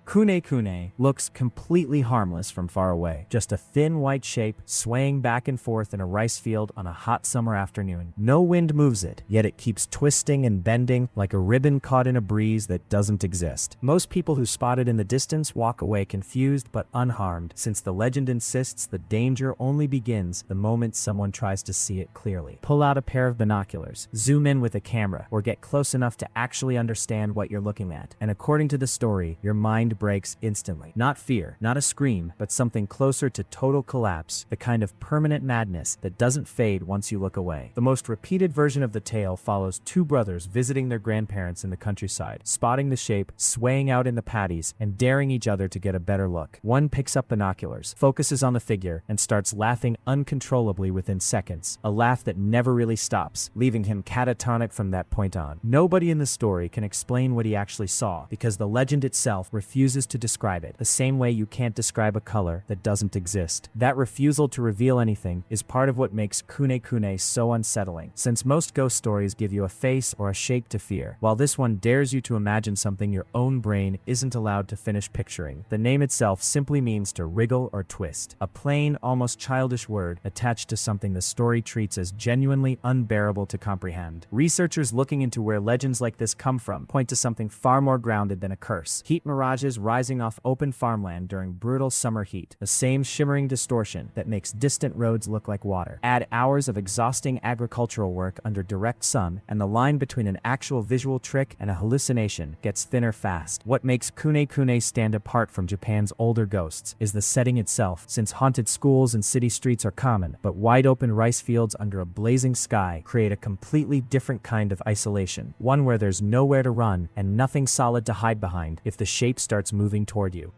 Kunekune looks completely harmless from far away, just a thin white shape swaying back and forth in a rice field on a hot summer afternoon. No wind moves it, yet it keeps twisting and bending like a ribbon caught in a breeze that doesn't exist. Most people who spot it in the distance walk away confused but unharmed, since the legend insists the danger only begins the moment someone tries to see it clearly. Pull out a pair of binoculars, zoom in with a camera, or get close enough to actually understand what you're looking at, and according to the story, your mind breaks instantly. Not fear, not a scream, but something closer to total collapse, the kind of permanent madness that doesn't fade once you look away. The most repeated version of the tale follows two brothers visiting their grandparents in the countryside, spotting the shape, swaying out in the paddies, and daring each other to get a better look. One picks up binoculars, focuses on the figure, and starts laughing uncontrollably within seconds, a laugh that never really stops, leaving him catatonic from that point on. Nobody in the story can explain what he actually saw, because the legend itself refuses to describe it, the same way you can't describe a color that doesn't exist. That refusal to reveal anything is part of what makes Kunekune so unsettling, since most ghost stories give you a face or a shape to fear, while this one dares you to imagine something your own brain isn't allowed to finish picturing. The name itself simply means to wriggle or twist, a plain, almost childish word attached to something the story treats as genuinely unbearable to comprehend. Researchers looking into where legends like this come from point to something far more grounded than a curse. Heat mirages rising off open farmland during brutal summer heat, the same shimmering distortion that makes distant roads look like water. Add hours of exhausting agricultural work under direct sun, and the line between an actual visual trick and a hallucination gets thinner fast. What makes Kunekune stand apart from Japan's older ghosts is the setting itself, since haunted schools and city streets are common, but wide open rice fields under a blazing sky create a completely different kind of isolation, one where there's nowhere to run and nothing solid to hide behind if the shape starts moving toward you.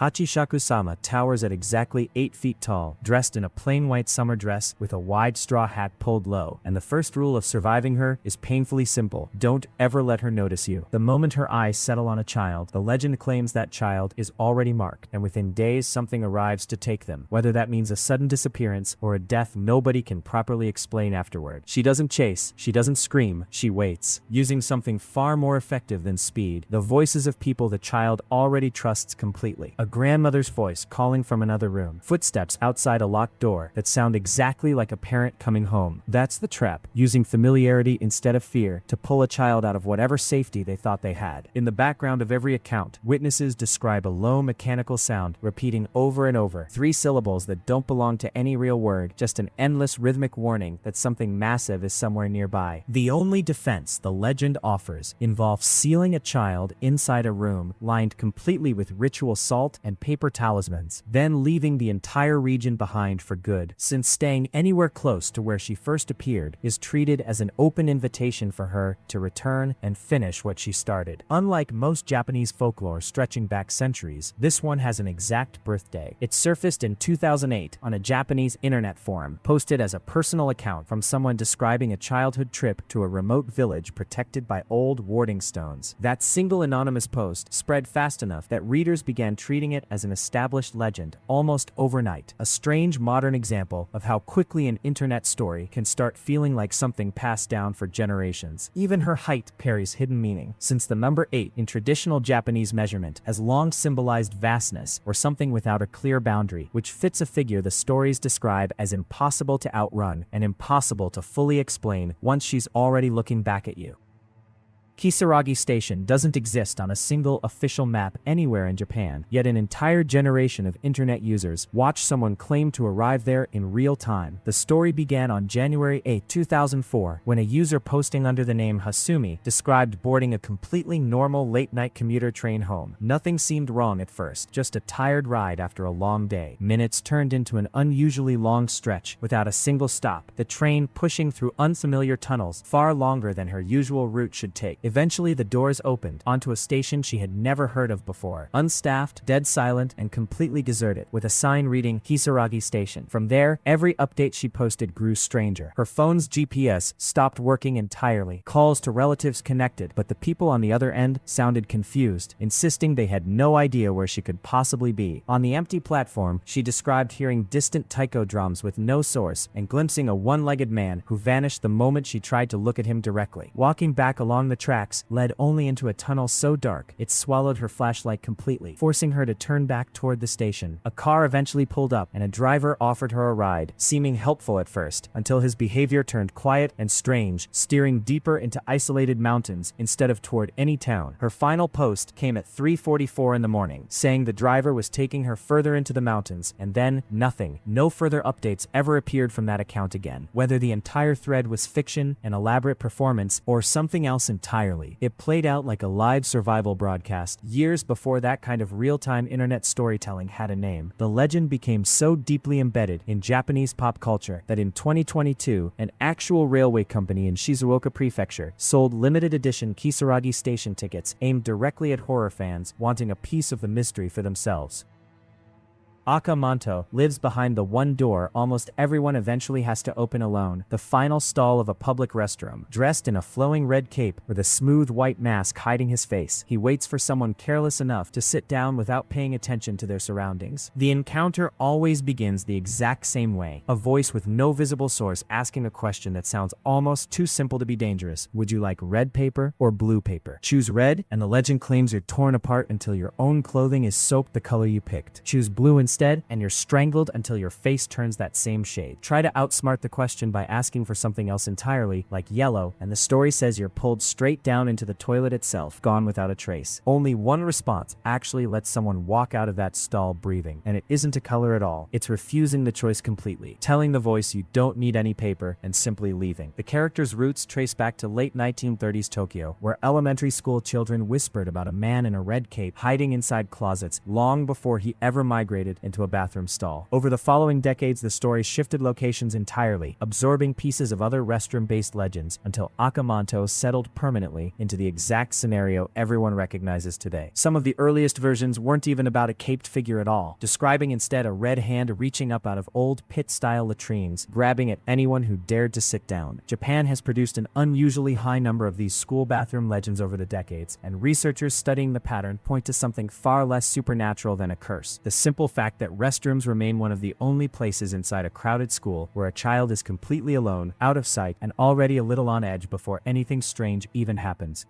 Hachishakusama towers at exactly 8 feet tall, dressed in a plain white summer dress with a wide straw hat pulled low, and the first rule of surviving her is painfully simple: don't ever let her notice you. The moment her eyes settle on a child, the legend claims that child is already marked, and within days something arrives to take them, whether that means a sudden disappearance or a death nobody can properly explain afterward. She doesn't chase, she doesn't scream, she waits, using something far more effective than speed: the voices of people the child already trusts completely. A grandmother's voice calling from another room, footsteps outside a locked door that sound exactly like a parent coming home. That's the trap, using familiarity instead of fear to pull a child out of whatever safety they thought they had. In the background of every account, witnesses describe a low mechanical sound repeating over and over, 3 syllables that don't belong to any real word, just an endless rhythmic warning that something massive is somewhere nearby. The only defense the legend offers involves sealing a child inside a room lined completely with ritual salt and paper talismans, then leaving the entire region behind for good, since staying anywhere close to where she first appeared is treated as an open invitation for her to return and finish what she started. Unlike most Japanese folklore stretching back centuries, this one has an exact birthday. It surfaced in 2008 on a Japanese internet forum, posted as a personal account from someone describing a childhood trip to a remote village protected by old warding stones. That single anonymous post spread fast enough that readers began treating it as an established legend almost overnight, a strange modern example of how quickly an internet story can start feeling like something passed down for generations. Even her height carries hidden meaning, since the number 8 in traditional Japanese measurement has long symbolized vastness or something without a clear boundary, which fits a figure the stories describe as impossible to outrun and impossible to fully explain once she's already looking back at you. Kisaragi Station doesn't exist on a single official map anywhere in Japan, yet an entire generation of internet users watch someone claim to arrive there in real time. The story began on January 8, 2004, when a user posting under the name Hasumi described boarding a completely normal late-night commuter train home. Nothing seemed wrong at first, just a tired ride after a long day. Minutes turned into an unusually long stretch without a single stop, the train pushing through unfamiliar tunnels far longer than her usual route should take. Eventually, the doors opened onto a station she had never heard of before, unstaffed, dead silent, and completely deserted, with a sign reading Kisaragi Station. From there, every update she posted grew stranger. Her phone's GPS stopped working entirely. Calls to relatives connected, but the people on the other end sounded confused, insisting they had no idea where she could possibly be. On the empty platform, she described hearing distant taiko drums with no source and glimpsing a one-legged man who vanished the moment she tried to look at him directly. Walking back along the track, tracks led only into a tunnel so dark it swallowed her flashlight completely, forcing her to turn back toward the station. A car eventually pulled up and a driver offered her a ride, seeming helpful at first, until his behavior turned quiet and strange, steering deeper into isolated mountains instead of toward any town. Her final post came at 3:44 in the morning, saying the driver was taking her further into the mountains, and then nothing. No further updates ever appeared from that account again. Whether the entire thread was fiction, an elaborate performance, or something else entirely, it played out like a live survival broadcast. Years before that kind of real-time internet storytelling had a name, the legend became so deeply embedded in Japanese pop culture that in 2022, an actual railway company in Shizuoka Prefecture sold limited edition Kisaragi Station tickets aimed directly at horror fans wanting a piece of the mystery for themselves. Aka Manto lives behind the one door almost everyone eventually has to open alone, the final stall of a public restroom. Dressed in a flowing red cape with a smooth white mask hiding his face, he waits for someone careless enough to sit down without paying attention to their surroundings. The encounter always begins the exact same way, a voice with no visible source asking a question that sounds almost too simple to be dangerous. Would you like red paper or blue paper? Choose red, and the legend claims you're torn apart until your own clothing is soaked the color you picked. Choose blue instead, and you're strangled until your face turns that same shade. Try to outsmart the question by asking for something else entirely, like yellow, and the story says you're pulled straight down into the toilet itself, gone without a trace. Only one response actually lets someone walk out of that stall breathing, and it isn't a color at all. It's refusing the choice completely, telling the voice you don't need any paper, and simply leaving. The character's roots trace back to late 1930s Tokyo, where elementary school children whispered about a man in a red cape hiding inside closets long before he ever migrated into a bathroom stall. Over the following decades, the story shifted locations entirely, absorbing pieces of other restroom-based legends until Aka Manto settled permanently into the exact scenario everyone recognizes today. Some of the earliest versions weren't even about a caped figure at all, describing instead a red hand reaching up out of old pit-style latrines, grabbing at anyone who dared to sit down. Japan has produced an unusually high number of these school bathroom legends over the decades, and researchers studying the pattern point to something far less supernatural than a curse: the simple fact that restrooms remain one of the only places inside a crowded school where a child is completely alone, out of sight, and already a little on edge before anything strange even happens.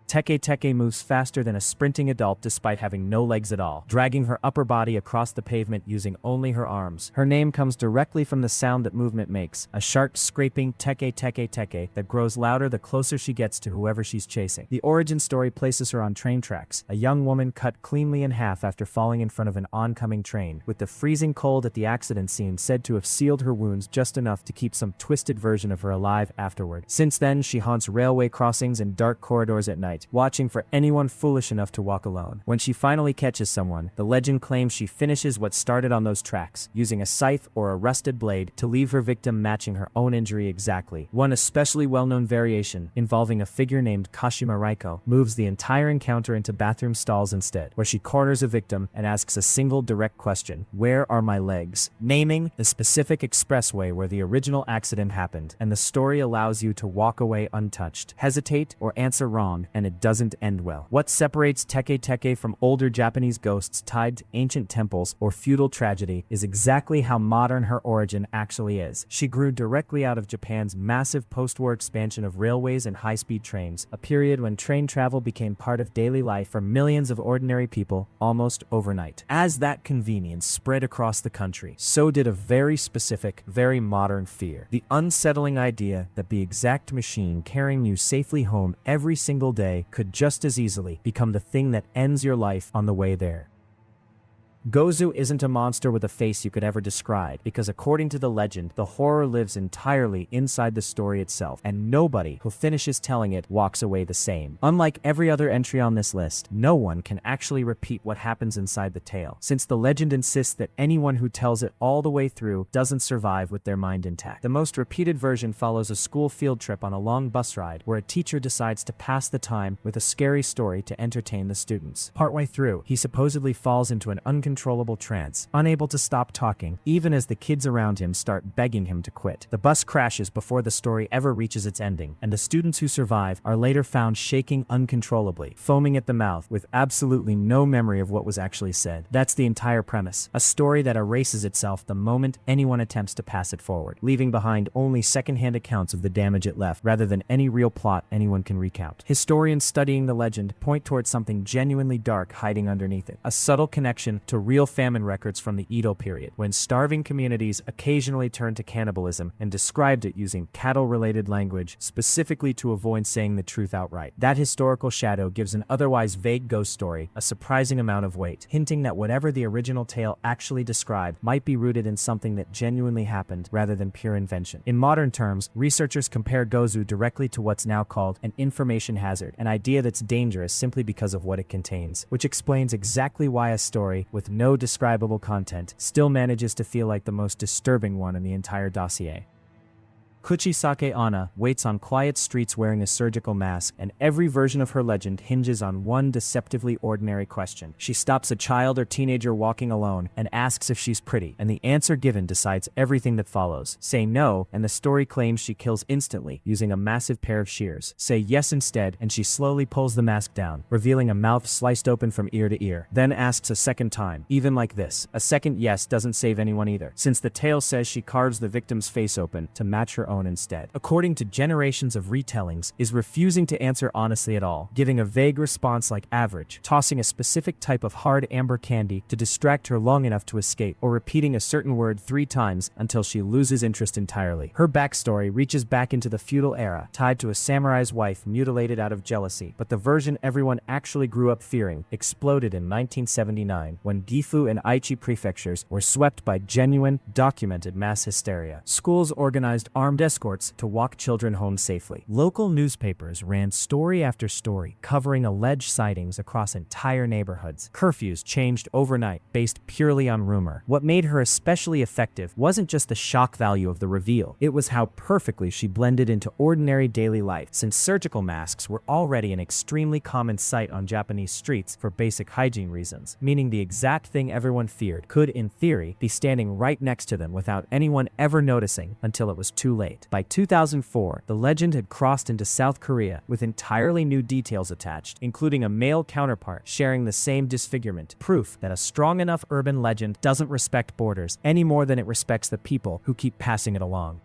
Teke Teke moves faster than a sprinting adult despite having no legs at all, dragging her upper body across the pavement using only her arms. Her name comes directly from the sound that movement makes, a sharp scraping Teke Teke Teke that grows louder the closer she gets to whoever she's chasing. The origin story places her on train tracks, a young woman cut cleanly in half after falling in front of an oncoming train, with the freezing cold at the accident scene said to have sealed her wounds just enough to keep some twisted version of her alive afterward. Since then, she haunts railway crossings and dark corridors at night, watching for anyone foolish enough to walk alone. When she finally catches someone, the legend claims she finishes what started on those tracks, using a scythe or a rusted blade to leave her victim matching her own injury exactly. One especially well-known variation, involving a figure named Kashima Raiko, moves the entire encounter into bathroom stalls instead, where she corners a victim and asks a single direct question: "Where are my legs?" naming the specific expressway where the original accident happened, and the story allows you to walk away untouched, hesitate, or answer wrong, and it doesn't end well. What separates Teke Teke from older Japanese ghosts tied to ancient temples or feudal tragedy is exactly how modern her origin actually is. She grew directly out of Japan's massive post-war expansion of railways and high-speed trains, a period when train travel became part of daily life for millions of ordinary people almost overnight. As that convenience spread across the country, so did a very specific, very modern fear: the unsettling idea that the exact machine carrying you safely home every single day could just as easily become the thing that ends your life on the way there. Gozu isn't a monster with a face you could ever describe, because according to the legend, the horror lives entirely inside the story itself, and nobody who finishes telling it walks away the same. Unlike every other entry on this list, no one can actually repeat what happens inside the tale, since the legend insists that anyone who tells it all the way through doesn't survive with their mind intact. The most repeated version follows a school field trip on a long bus ride where a teacher decides to pass the time with a scary story to entertain the students. Partway through, he supposedly falls into an uncontrollable uncontrollable trance, unable to stop talking, even as the kids around him start begging him to quit. The bus crashes before the story ever reaches its ending, and the students who survive are later found shaking uncontrollably, foaming at the mouth with absolutely no memory of what was actually said. That's the entire premise, a story that erases itself the moment anyone attempts to pass it forward, leaving behind only secondhand accounts of the damage it left rather than any real plot anyone can recount. Historians studying the legend point towards something genuinely dark hiding underneath it, a subtle connection to real famine records from the Edo period, when starving communities occasionally turned to cannibalism and described it using cattle-related language specifically to avoid saying the truth outright. That historical shadow gives an otherwise vague ghost story a surprising amount of weight, hinting that whatever the original tale actually described might be rooted in something that genuinely happened rather than pure invention. In modern terms, researchers compare Gozu directly to what's now called an information hazard, an idea that's dangerous simply because of what it contains, which explains exactly why a story with no describable content still manages to feel like the most disturbing one in the entire dossier. Kuchisake Onna waits on quiet streets wearing a surgical mask, and every version of her legend hinges on one deceptively ordinary question. She stops a child or teenager walking alone and asks if she's pretty, and the answer given decides everything that follows. Say no, and the story claims she kills instantly using a massive pair of shears. Say yes instead, and she slowly pulls the mask down, revealing a mouth sliced open from ear to ear. Then asks a second time, even like this. A second yes doesn't save anyone either, since the tale says she carves the victim's face open to match her own instead. According to generations of retellings, is refusing to answer honestly at all, giving a vague response like average, tossing a specific type of hard amber candy to distract her long enough to escape, or repeating a certain word 3 times until she loses interest entirely. Her backstory reaches back into the feudal era, tied to a samurai's wife mutilated out of jealousy, but the version everyone actually grew up fearing exploded in 1979 when Gifu and Aichi prefectures were swept by genuine, documented mass hysteria. Schools organized armed escorts to walk children home safely. Local newspapers ran story after story covering alleged sightings across entire neighborhoods. Curfews changed overnight based purely on rumor. What made her especially effective wasn't just the shock value of the reveal, it was how perfectly she blended into ordinary daily life, since surgical masks were already an extremely common sight on Japanese streets for basic hygiene reasons, meaning the exact thing everyone feared could, in theory, be standing right next to them without anyone ever noticing until it was too late. By 2004, the legend had crossed into South Korea with entirely new details attached, including a male counterpart sharing the same disfigurement, proof that a strong enough urban legend doesn't respect borders any more than it respects the people who keep passing it along.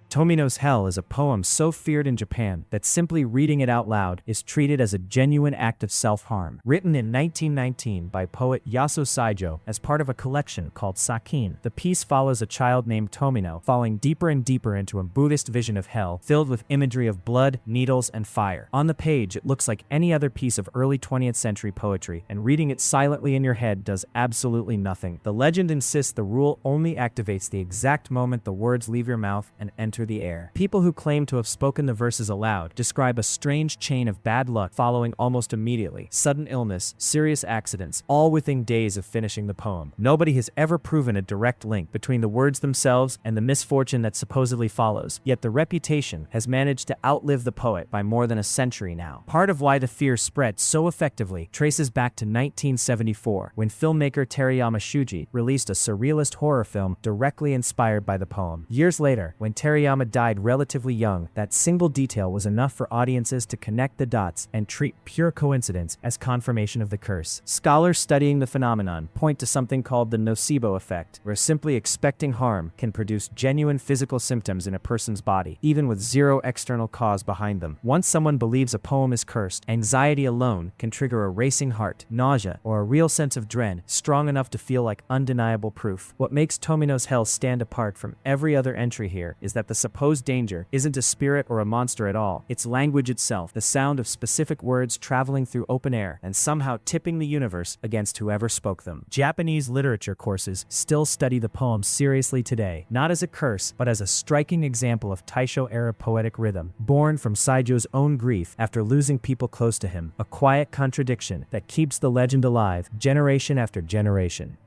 Tomino's Hell is a poem so feared in Japan that simply reading it out loud is treated as a genuine act of self-harm. Written in 1919 by poet Yasuo Saijo as part of a collection called Sakin, the piece follows a child named Tomino falling deeper and deeper into a Buddhist vision of hell filled with imagery of blood, needles, and fire. On the page, it looks like any other piece of early 20th century poetry, and reading it silently in your head does absolutely nothing. The legend insists the rule only activates the exact moment the words leave your mouth and enter the air. People who claim to have spoken the verses aloud describe a strange chain of bad luck following almost immediately, sudden illness, serious accidents, all within days of finishing the poem. Nobody has ever proven a direct link between the words themselves and the misfortune that supposedly follows, yet the reputation has managed to outlive the poet by more than a century now. Part of why the fear spread so effectively traces back to 1974, when filmmaker Terayama Shuji released a surrealist horror film directly inspired by the poem. Years later, when Terayama died relatively young, that single detail was enough for audiences to connect the dots and treat pure coincidence as confirmation of the curse. Scholars studying the phenomenon point to something called the nocebo effect, where simply expecting harm can produce genuine physical symptoms in a person's body, even with zero external cause behind them. Once someone believes a poem is cursed, anxiety alone can trigger a racing heart, nausea, or a real sense of dread strong enough to feel like undeniable proof. What makes Tomino's Hell stand apart from every other entry here is that the supposed danger isn't a spirit or a monster at all. It's language itself, the sound of specific words traveling through open air and somehow tipping the universe against whoever spoke them. Japanese literature courses still study the poem seriously today, not as a curse, but as a striking example of Taisho-era poetic rhythm, born from Saijo's own grief after losing people close to him, a quiet contradiction that keeps the legend alive generation after generation.